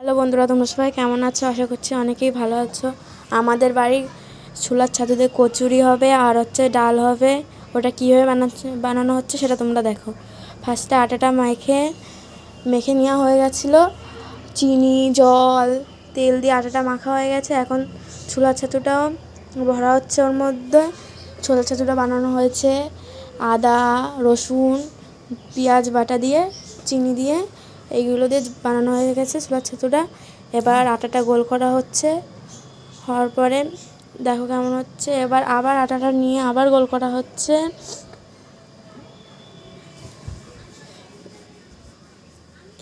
Hello বন্ধুরা, তোমরা সবাই কেমন আছো? আশা করছি অনেকেই ভালো আছো। আমাদের বাড়ি ছোলার ছাতুতে কচুরি হবে আর হচ্ছে ডাল হবে। ওটা কীভাবে বানানো হচ্ছে সেটা তোমরা দেখো। ফার্স্টে আটাটা মেখে নেওয়া হয়ে গেছিলো। চিনি, জল, তেল দিয়ে আটাটা মাখা হয়ে গেছে। এখন ছোলার ছাতুটাও ভরা হচ্ছে ওর মধ্যে। ছোলার ছাতুটা বানানো হয়েছে আদা, রসুন, পেঁয়াজ বাটা দিয়ে, চিনি দিয়ে, এইগুলো দিয়ে বানানো হয়ে গেছে ছোলার ছাতুটা। এবার আটাটা গোল করা হচ্ছে। হওয়ার পরে দেখো কেমন হচ্ছে। এবার আবার আটাটা নিয়ে আবার গোল করা হচ্ছে।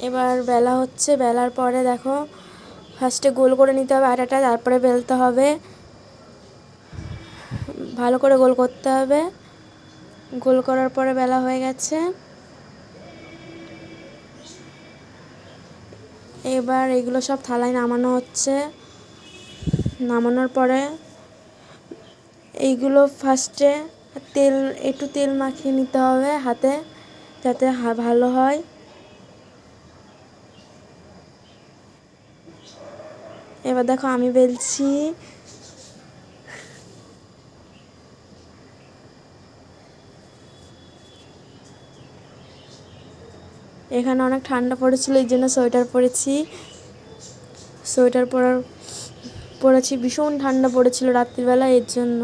এবার বেলা হচ্ছে। বেলার পরে দেখো ফার্স্টে গোল করে নিতে হবে আটাটা, তারপরে বেলতে হবে। ভালো করে গোল করতে হবে। গোল করার পরে বেলা হয়ে গেছে। এবার এগুলো সব থালায় নামানো হচ্ছে। নামানোর পরে এইগুলো ফার্স্টে একটু তেল মাখিয়ে নিতে হবে হাতে, যাতে ভালো হয়। এবার দেখো আমি বেলছি। এখানে অনেক ঠান্ডা পড়েছিল, এই জন্য সোয়েটার পরেছি। সোয়েটার পরেছি, ভীষণ ঠান্ডা পড়েছিল রাত্রিবেলা, এর জন্য।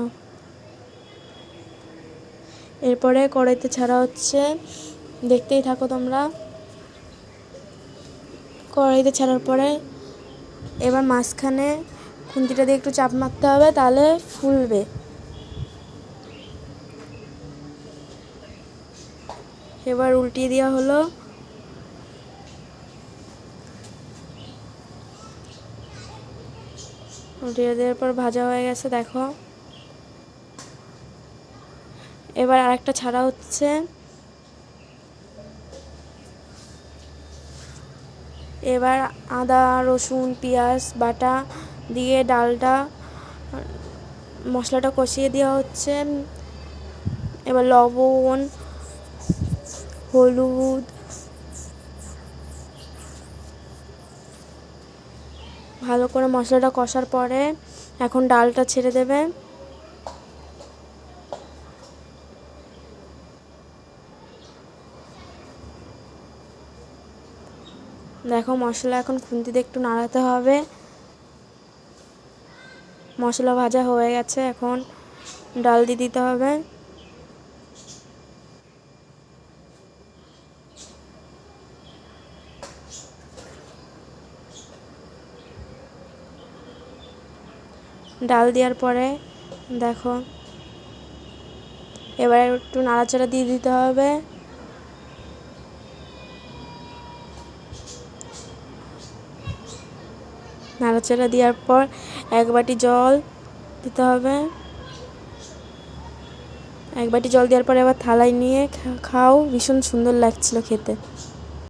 এরপরে কড়াইতে ছাড়া হচ্ছে, দেখতেই থাকো তোমরা। কড়াইতে ছাড়ার পরে এবার মাঝখানে খুন্তিটা দিয়ে একটু চাপ মারতে হবে, তাহলে ফুলবে। এবার উল্টিয়ে দেওয়া হলো। উল্টিয়ে দেওয়ার পর ভাজা হয়ে গেছে দেখো। এবার আরেকটা ছাড়া হচ্ছে। এবার আদা, রসুন, পেঁয়াজ বাটা দিয়ে মশলাটা কষিয়ে দেওয়া হচ্ছে। এবার লবণ, হলুদ, ভালো করে মশলাটা কষার পরে এখন ডালটা ছেড়ে দেবে। দেখো মশলা এখন খুন্তি দিয়ে একটু নাড়াতে হবে। মশলা ভাজা হয়ে গেছে, এখন ডাল দিয়ে দিতে হবে। ডাল দেওয়ার পরে দেখো এবার একটু নাড়াচাড়া দিয়ে দিতে হবে। নাড়াচাড়া দেওয়ার পর 1 বাটি জল দিতে হবে। 1 বাটি জল দেওয়ার পরে এবার থালায় নিয়ে খাও, ভীষণ সুন্দর লাগছিল খেতে।